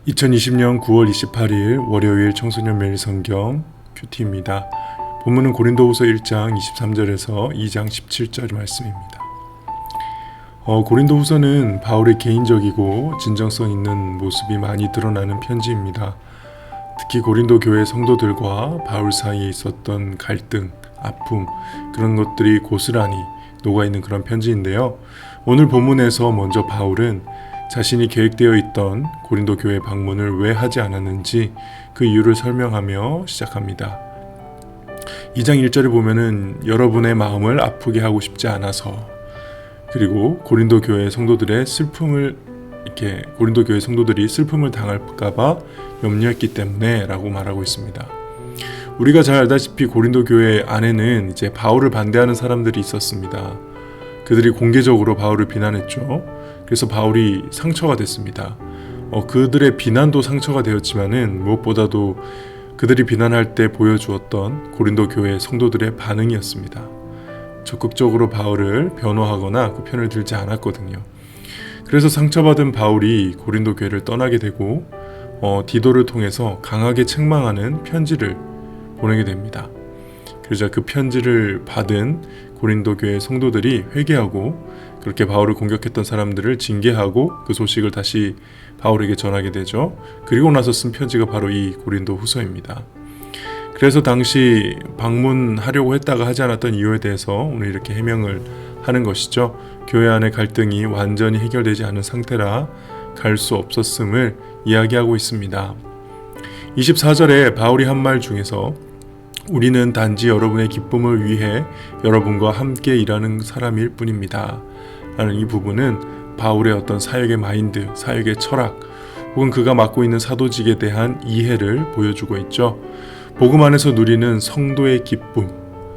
2020년 9월 28일 월요일 청소년 매일 성경 큐티입니다. 본문은 고린도후서 1장 23절에서 2장 17절 말씀입니다. 고린도후서는 바울의 개인적이고 진정성 있는 모습이 많이 드러나는 편지입니다. 특히 고린도 교회 성도들과 바울 사이에 있었던 갈등, 아픔, 그런 것들이 고스란히 녹아있는 그런 편지인데요. 오늘 본문에서 먼저 바울은 자신이 계획되어 있던 고린도 교회 방문을 왜 하지 않았는지 그 이유를 설명하며 시작합니다. 2장 1절에 보면은 여러분의 마음을 아프게 하고 싶지 않아서, 그리고 고린도 교회 성도들이 슬픔을 당할까봐 염려했기 때문에 라고 말하고 있습니다. 우리가 잘 알다시피 고린도 교회 안에는 이제 바울을 반대하는 사람들이 있었습니다. 그들이 공개적으로 바울을 비난했죠. 그래서 바울이 상처가 됐습니다. 그들의 비난도 상처가 되었지만은 무엇보다도 그들이 비난할 때 보여주었던 고린도 교회 성도들의 반응이었습니다. 적극적으로 바울을 변호하거나 그 편을 들지 않았거든요. 그래서 상처받은 바울이 고린도 교회를 떠나게 되고 디도를 통해서 강하게 책망하는 편지를 보내게 됩니다. 그러자 그 편지를 받은 고린도 교회 성도들이 회개하고 그렇게 바울을 공격했던 사람들을 징계하고 그 소식을 다시 바울에게 전하게 되죠. 그리고 나서 쓴 편지가 바로 이 고린도 후서입니다. 그래서 당시 방문하려고 했다가 하지 않았던 이유에 대해서 오늘 이렇게 해명을 하는 것이죠. 교회 안의 갈등이 완전히 해결되지 않은 상태라 갈 수 없었음을 이야기하고 있습니다. 24절에 바울이 한 말 중에서 우리는 단지 여러분의 기쁨을 위해 여러분과 함께 일하는 사람일 뿐입니다 라는 이 부분은 바울의 어떤 사역의 마인드, 사역의 철학, 혹은 그가 맡고 있는 사도직에 대한 이해를 보여주고 있죠. 복음 안에서 누리는 성도의 기쁨,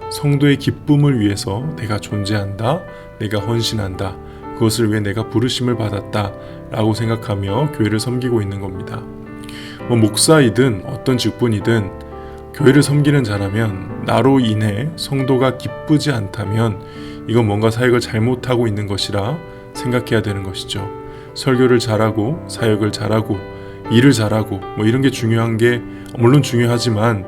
성도의 기쁨을 위해서 내가 존재한다, 내가 헌신한다, 그것을 위해 내가 부르심을 받았다 라고 생각하며 교회를 섬기고 있는 겁니다. 목사이든 어떤 직분이든 교회를 섬기는 자라면 나로 인해 성도가 기쁘지 않다면 이건 뭔가 사역을 잘못하고 있는 것이라 생각해야 되는 것이죠. 설교를 잘하고 사역을 잘하고 일을 잘하고 이런 게 중요한 게 물론 중요하지만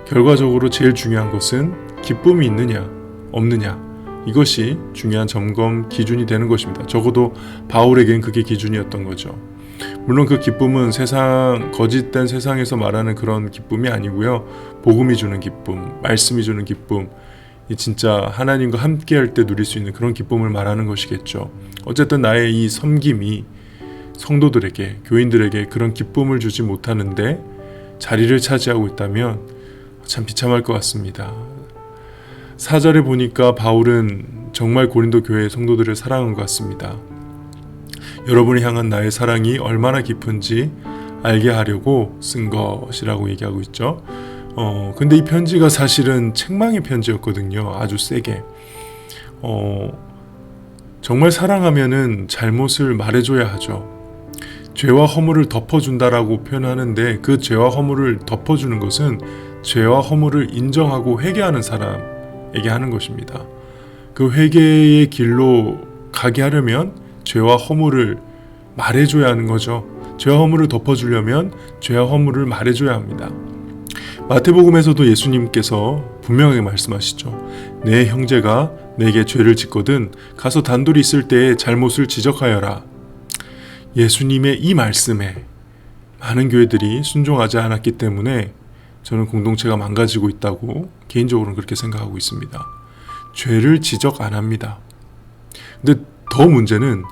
결과적으로 제일 중요한 것은 기쁨이 있느냐 없느냐, 이것이 중요한 점검 기준이 되는 것입니다. 적어도 바울에겐 그게 기준이었던 거죠. 물론 그 기쁨은 거짓된 세상에서 말하는 그런 기쁨이 아니고요. 복음이 주는 기쁨, 말씀이 주는 기쁨, 진짜 하나님과 함께 할 때 누릴 수 있는 그런 기쁨을 말하는 것이겠죠. 어쨌든 나의 이 섬김이 성도들에게, 교인들에게 그런 기쁨을 주지 못하는데 자리를 차지하고 있다면 참 비참할 것 같습니다. 4절에 보니까 바울은 정말 고린도 교회 성도들을 사랑한 것 같습니다. 여러분을 향한 나의 사랑이 얼마나 깊은지 알게 하려고 쓴 것이라고 얘기하고 있죠. 근데 이 편지가 사실은 책망의 편지였거든요. 아주 세게. 정말 사랑하면은 잘못을 말해줘야 하죠. 죄와 허물을 덮어준다라고 표현하는데 그 죄와 허물을 덮어주는 것은 죄와 허물을 인정하고 회개하는 사람에게 하는 것입니다. 그 회개의 길로 가게 하려면 죄와 허물을 말해줘야 하는 거죠. 죄와 허물을 덮어주려면 죄와 허물을 말해줘야 합니다. 마태복음에서도 예수님께서 분명하게 말씀하시죠. 내 형제가 내게 죄를 짓거든 가서 단둘이 있을 때에 잘못을 지적하여라. 예수님의 이 말씀에 많은 교회들이 순종하지 않았기 때문에 저는 공동체가 망가지고 있다고 개인적으로는 그렇게 생각하고 있습니다. 죄를 지적 안 합니다. 근데 더 문제는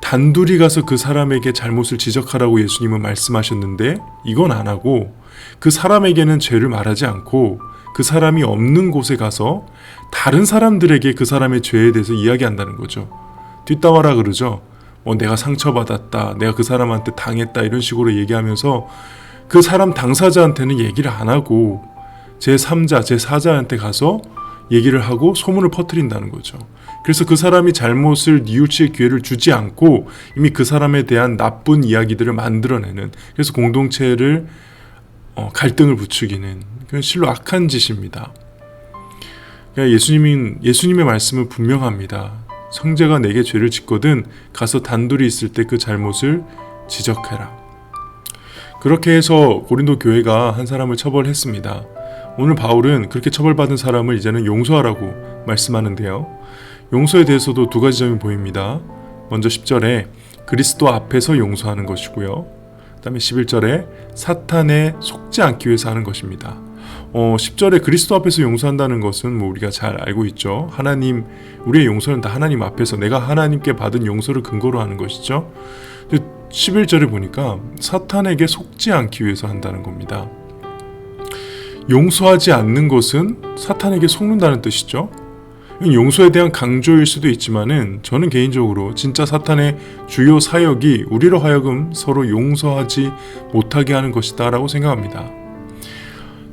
단둘이 가서 그 사람에게 잘못을 지적하라고 예수님은 말씀하셨는데 이건 안 하고 그 사람에게는 죄를 말하지 않고 그 사람이 없는 곳에 가서 다른 사람들에게 그 사람의 죄에 대해서 이야기한다는 거죠. 뒷담화라 그러죠. 내가 상처받았다, 내가 그 사람한테 당했다 이런 식으로 얘기하면서 그 사람 당사자한테는 얘기를 안 하고 제3자, 제4자한테 가서 얘기를 하고 소문을 퍼뜨린다는 거죠. 그래서 그 사람이 잘못을 뉘우칠 기회를 주지 않고 이미 그 사람에 대한 나쁜 이야기들을 만들어내는, 그래서 공동체를 갈등을 부추기는 그런 실로 악한 짓입니다. 그러니까 예수님의 말씀은 분명합니다. 형제가 내게 죄를 짓거든 가서 단둘이 있을 때 그 잘못을 지적해라. 그렇게 해서 고린도 교회가 한 사람을 처벌했습니다. 오늘 바울은 그렇게 처벌받은 사람을 이제는 용서하라고 말씀하는데요. 용서에 대해서도 두 가지 점이 보입니다. 먼저 10절에 그리스도 앞에서 용서하는 것이고요. 그 다음에 11절에 사탄에 속지 않기 위해서 하는 것입니다. 10절에 그리스도 앞에서 용서한다는 것은 우리가 잘 알고 있죠. 하나님, 우리의 용서는 다 하나님 앞에서 내가 하나님께 받은 용서를 근거로 하는 것이죠. 11절에 보니까 사탄에게 속지 않기 위해서 한다는 겁니다. 용서하지 않는 것은 사탄에게 속는다는 뜻이죠. 용서에 대한 강조일 수도 있지만은 저는 개인적으로 진짜 사탄의 주요 사역이 우리로 하여금 서로 용서하지 못하게 하는 것이다 라고 생각합니다.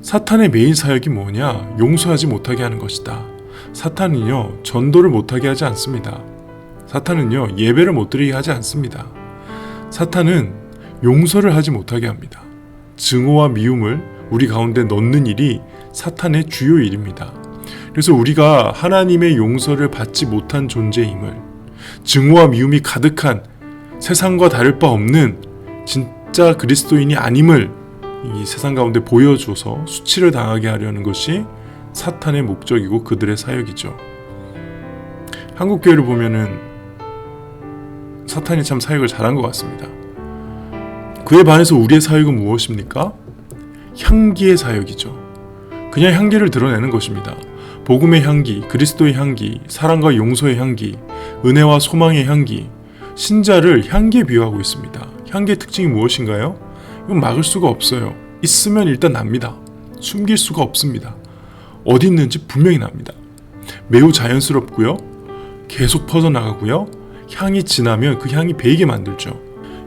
사탄의 메인 사역이 뭐냐? 용서하지 못하게 하는 것이다. 사탄은요, 전도를 못하게 하지 않습니다. 사탄은요, 예배를 못 드리게 하지 않습니다. 사탄은 용서를 하지 못하게 합니다. 증오와 미움을 우리 가운데 넣는 일이 사탄의 주요 일입니다. 그래서 우리가 하나님의 용서를 받지 못한 존재임을, 증오와 미움이 가득한 세상과 다를 바 없는 진짜 그리스도인이 아님을 이 세상 가운데 보여줘서 수치를 당하게 하려는 것이 사탄의 목적이고 그들의 사역이죠. 한국교회를 보면은 사탄이 참 사역을 잘한 것 같습니다. 그에 반해서 우리의 사역은 무엇입니까? 향기의 사역이죠. 그냥 향기를 드러내는 것입니다. 복음의 향기, 그리스도의 향기, 사랑과 용서의 향기, 은혜와 소망의 향기, 신자를 향기에 비유하고 있습니다. 향기의 특징이 무엇인가요? 이건 막을 수가 없어요. 있으면 일단 납니다. 숨길 수가 없습니다. 어디 있는지 분명히 납니다. 매우 자연스럽고요. 계속 퍼져나가고요. 향이 진하면 그 향이 배이게 만들죠.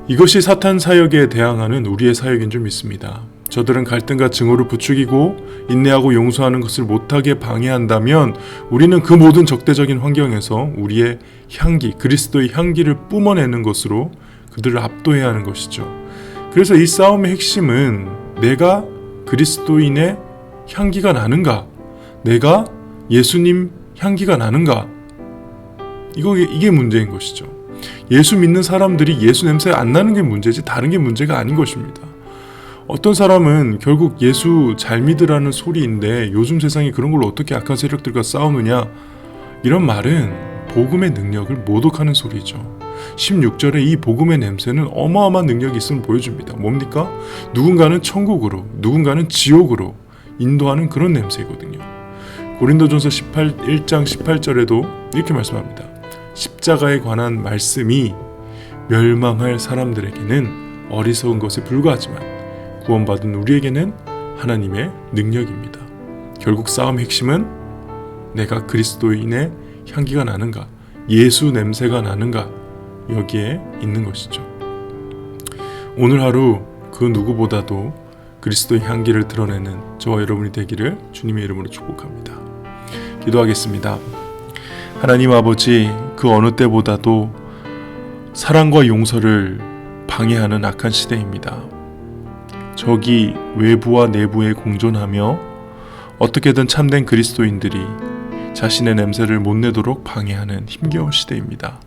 이것이 사탄 사역에 대항하는 우리의 사역인 줄 믿습니다. 저들은 갈등과 증오를 부추기고 인내하고 용서하는 것을 못하게 방해한다면 우리는 그 모든 적대적인 환경에서 우리의 향기, 그리스도의 향기를 뿜어내는 것으로 그들을 압도해야 하는 것이죠. 그래서 이 싸움의 핵심은 내가 그리스도인의 향기가 나는가? 내가 예수님 향기가 나는가? 이게 문제인 것이죠. 예수 믿는 사람들이 예수 냄새가 안 나는 게 문제지 다른 게 문제가 아닌 것입니다. 어떤 사람은 결국 예수 잘 믿으라는 소리인데 요즘 세상에 그런 걸로 어떻게 악한 세력들과 싸우느냐, 이런 말은 복음의 능력을 모독하는 소리죠. 16절에 이 복음의 냄새는 어마어마한 능력이 있음을 보여줍니다. 뭡니까? 누군가는 천국으로, 누군가는 지옥으로 인도하는 그런 냄새거든요. 고린도전서 1장 18절에도 이렇게 말씀합니다. 십자가에 관한 말씀이 멸망할 사람들에게는 어리석은 것에 불과하지만 구원받은 우리에게는 하나님의 능력입니다. 결국 싸움의 핵심은 내가 그리스도인의 향기가 나는가, 예수 냄새가 나는가, 여기에 있는 것이죠. 오늘 하루 그 누구보다도 그리스도의 향기를 드러내는 저와 여러분이 되기를 주님의 이름으로 축복합니다. 기도하겠습니다. 하나님 아버지, 그 어느 때보다도 사랑과 용서를 방해하는 악한 시대입니다. 적이 외부와 내부에 공존하며 어떻게든 참된 그리스도인들이 자신의 냄새를 못 내도록 방해하는 힘겨운 시대입니다.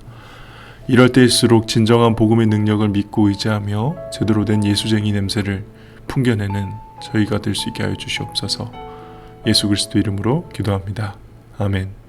이럴 때일수록 진정한 복음의 능력을 믿고 의지하며 제대로 된 예수쟁이 냄새를 풍겨내는 저희가 될 수 있게 하여 주시옵소서. 예수 그리스도 이름으로 기도합니다. 아멘.